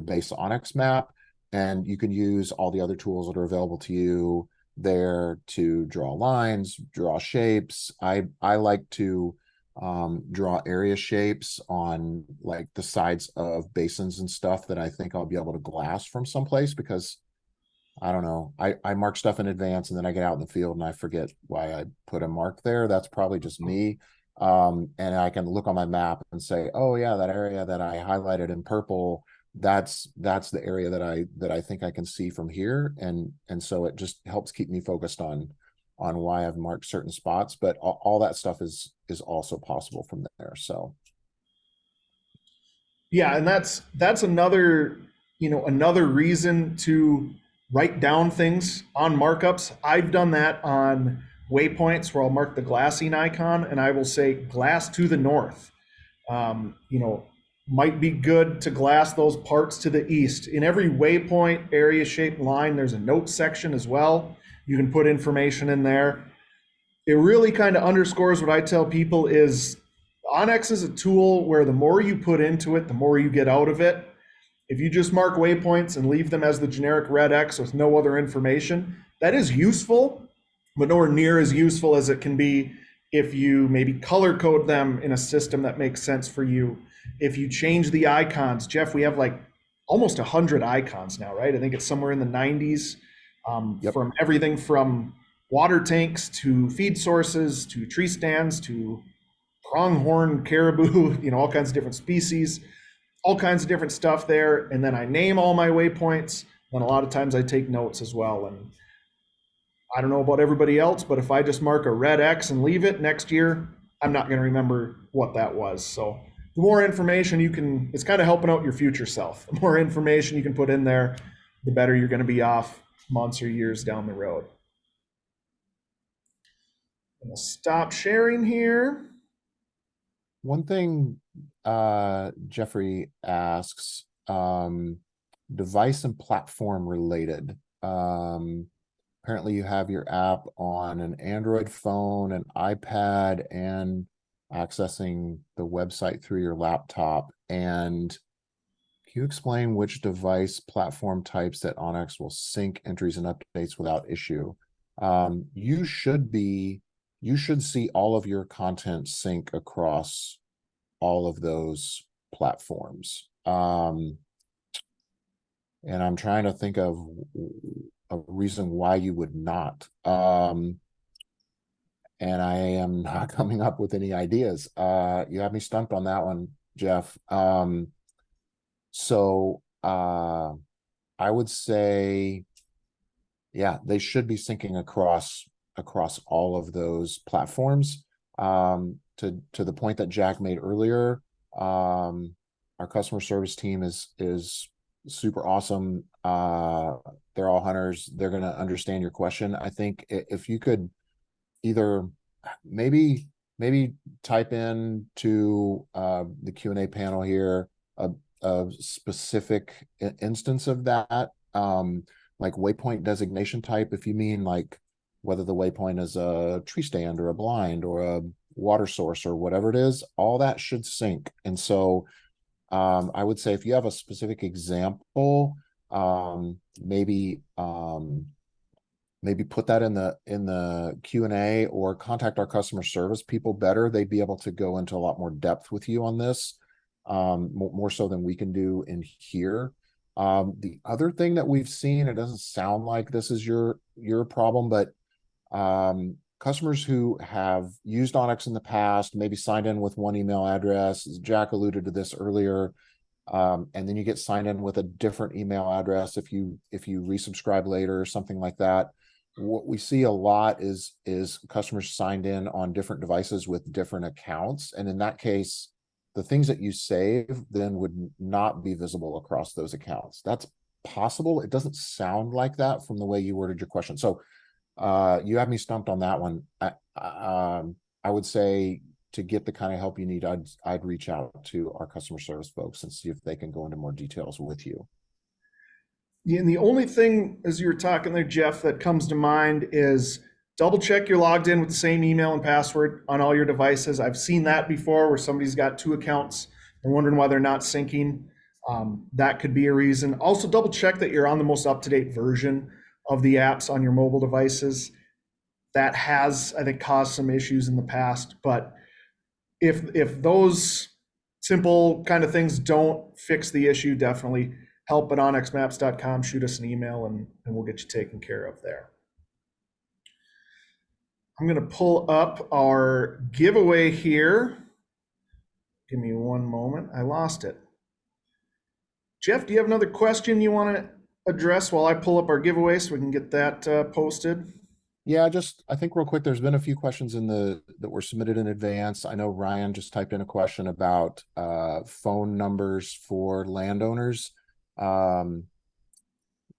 base onX map, and you can use all the other tools that are available to you there to draw lines, draw shapes. I like to draw area shapes on like the sides of basins and stuff that I think I'll be able to glass from someplace, because I don't know, I mark stuff in advance and then I get out in the field and I forget why I put a mark there. That's probably just me. And I can look on my map and say, oh yeah, that area that I highlighted in purple, that's the area that I think I can see from here. And so it just helps keep me focused on why I've marked certain spots, but all that stuff is also possible from there. So yeah, and that's another reason to write down things on markups. I've done that on waypoints where I'll mark the glassing icon and I will say glass to the north. Might be good to glass those parts to the east. In every waypoint area shaped line, there's a notes section as well. You can put information in there. It really kind of underscores what I tell people is onX is a tool where the more you put into it, the more you get out of it. If you just mark waypoints and leave them as the generic red X with no other information, that is useful, but nowhere near as useful as it can be if you maybe color code them in a system that makes sense for you. If you change the icons, Jeff, we have like almost 100 icons now, right? I think it's somewhere in the 90s, Yep. From everything from water tanks to feed sources to tree stands to pronghorn caribou, all kinds of different species, all kinds of different stuff there. And then I name all my waypoints. And a lot of times I take notes as well. And I don't know about everybody else, but if I just mark a red X and leave it next year, I'm not going to remember what that was. So the more information you can, it's kind of helping out your future self. The more information you can put in there, the better you're going to be off months or years down the road. I'm going to stop sharing here. One thing Jeffrey asks, device and platform related. Apparently you have your app on an Android phone, an iPad, and accessing the website through your laptop. And can you explain which device platform types that onX will sync entries and updates without issue? You should see all of your content sync across all of those platforms. And I'm trying to think of a reason why you would not. And I am not coming up with any ideas. You have me stumped on that one, Jeff. So I would say, yeah, they should be syncing across all of those platforms. To the point that Jack made earlier, our customer service team is super awesome. They're all hunters. They're going to understand your question. I think if you could either maybe type in to the Q&A panel here a specific instance of that, like waypoint designation type, if you mean like whether the waypoint is a tree stand or a blind or a water source or whatever it is, all that should sync. And so I would say if you have a specific example, maybe put that in the Q&A or contact our customer service people better. They'd be able to go into a lot more depth with you on this, more so than we can do in here. The other thing that we've seen, it doesn't sound like this is your problem, but customers who have used onX in the past, maybe signed in with one email address, Jack alluded to this earlier, and then you get signed in with a different email address if you resubscribe later or something like that. What we see a lot is customers signed in on different devices with different accounts, and in that case, the things that you save then would not be visible across those accounts. That's possible. It doesn't sound like that from the way you worded your question. So you have me stumped on that one. I would say to get the kind of help you need, I'd reach out to our customer service folks and see if they can go into more details with you. Yeah, and the only thing, as you were talking there, Jeff, that comes to mind is double check you're logged in with the same email and password on all your devices. I've seen that before where somebody's got two accounts and wondering why they're not syncing. That could be a reason. Also, double check that you're on the most up-to-date version of the apps on your mobile devices. That has, I think, caused some issues in the past. But if those simple kind of things don't fix the issue, definitely help at onxmaps.com. Shoot us an email and we'll get you taken care of there. I'm going to pull up our giveaway here. Give me one moment. I lost it. Jeff, do you have another question you want to address while I pull up our giveaway so we can get that posted? Yeah, I think real quick, there's been a few questions that were submitted in advance. I know Ryan just typed in a question about phone numbers for landowners.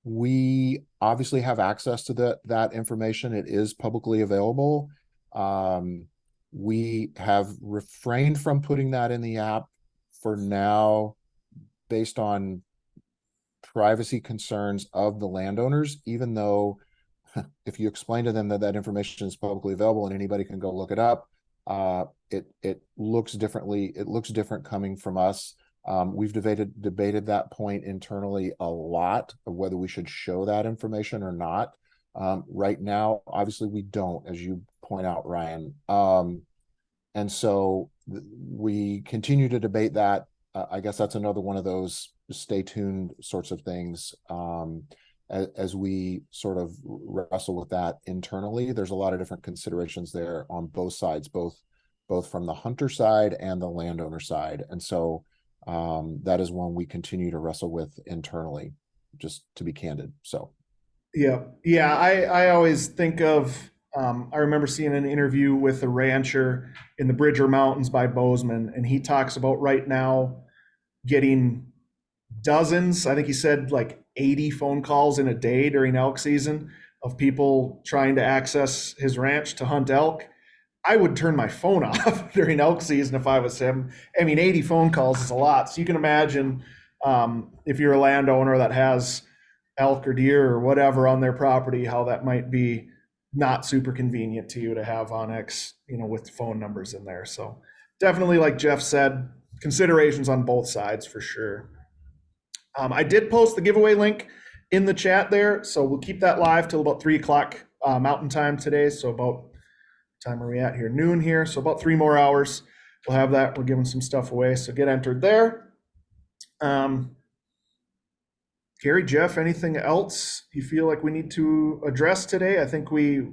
We obviously have access to that information. It is publicly available. We have refrained from putting that in the app for now based on privacy concerns of the landowners, even though if you explain to them that information is publicly available and anybody can go look it up, it looks differently. It looks different coming from us. We've debated that point internally a lot of whether we should show that information or not. Right now, obviously we don't, as you point out, Ryan. And so we continue to debate that. I guess that's another one of those stay tuned sorts of things. As we sort of wrestle with that internally, there's a lot of different considerations there on both sides, both both from the hunter side and the landowner side. And so that is one we continue to wrestle with internally, just to be candid. So Yeah, yeah. I always think of. I remember seeing an interview with a rancher in the Bridger Mountains by Bozeman, and he talks about right now getting dozens. I think he said like 80 phone calls in a day during elk season of people trying to access his ranch to hunt elk. I would turn my phone off during elk season if I was him. I mean, 80 phone calls is a lot. So you can imagine if you're a landowner that has elk or deer or whatever on their property, how that might be not super convenient to you to have onX, with phone numbers in there. So definitely, like Jeff said, considerations on both sides for sure. I did post the giveaway link in the chat there, so we'll keep that live till about 3 o'clock Mountain Time today. So about time are we at here? Noon here. So about 3 more hours. We'll have that. We're giving some stuff away, so get entered there. Gary, Jeff, anything else you feel like we need to address today? I think we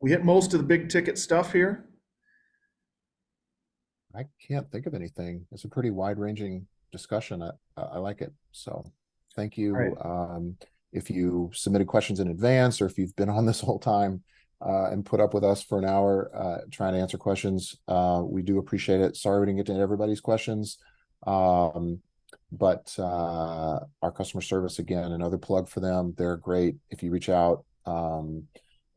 hit most of the big ticket stuff here. I can't think of anything. It's a pretty wide-ranging discussion. I like it. So thank you. Right. If you submitted questions in advance, or if you've been on this whole time and put up with us for an hour trying to answer questions, we do appreciate it. Sorry we didn't get to everybody's questions. But our customer service, again, another plug for them. They're great. If you reach out and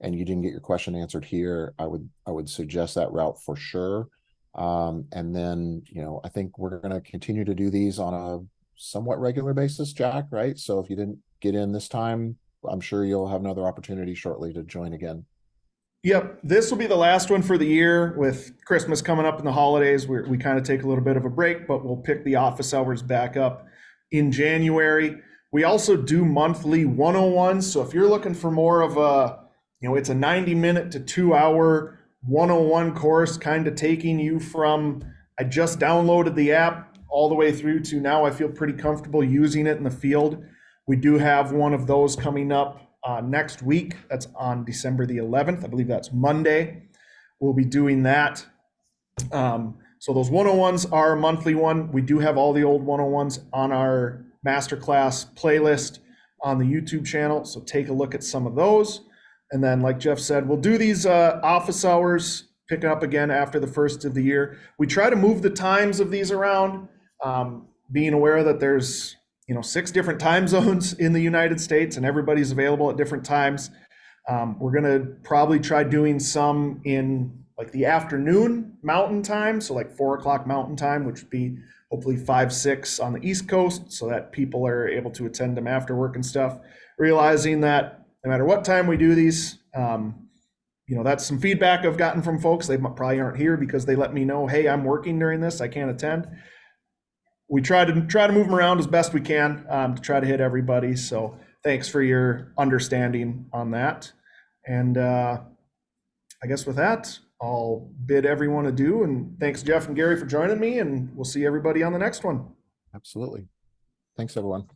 you didn't get your question answered here, I would suggest that route for sure. And then, I think we're going to continue to do these on a somewhat regular basis, Jack, right? So if you didn't get in this time, I'm sure you'll have another opportunity shortly to join again. Yep, this will be the last one for the year. With Christmas coming up and the holidays, we kind of take a little bit of a break, but we'll pick the office hours back up in January. We also do monthly 101s. So if you're looking for more of it's a 90-minute to 2-hour 101 course, kind of taking you from I just downloaded the app all the way through to now I feel pretty comfortable using it in the field. We do have one of those coming up next week. That's on December the 11th. I believe that's Monday. We'll be doing that. So those 101s are a monthly one. We do have all the old 101s on our Masterclass playlist on the YouTube channel. So take a look at some of those. And then, like Jeff said, we'll do these office hours, picking up again after the first of the year. We try to move the times of these around, being aware that there's 6 different time zones in the United States and everybody's available at different times. We're going to probably try doing some in like the afternoon Mountain Time, so like 4 o'clock Mountain Time, which would be hopefully 5, 6 on the East Coast, so that people are able to attend them after work and stuff. Realizing that no matter what time we do these, that's some feedback I've gotten from folks. They probably aren't here because they let me know, hey, I'm working during this, I can't attend. We try to move them around as best we can to try to hit everybody. So thanks for your understanding on that. And I guess with that, I'll bid everyone adieu. And thanks, Jeff and Gary, for joining me. And we'll see everybody on the next one. Absolutely. Thanks, everyone.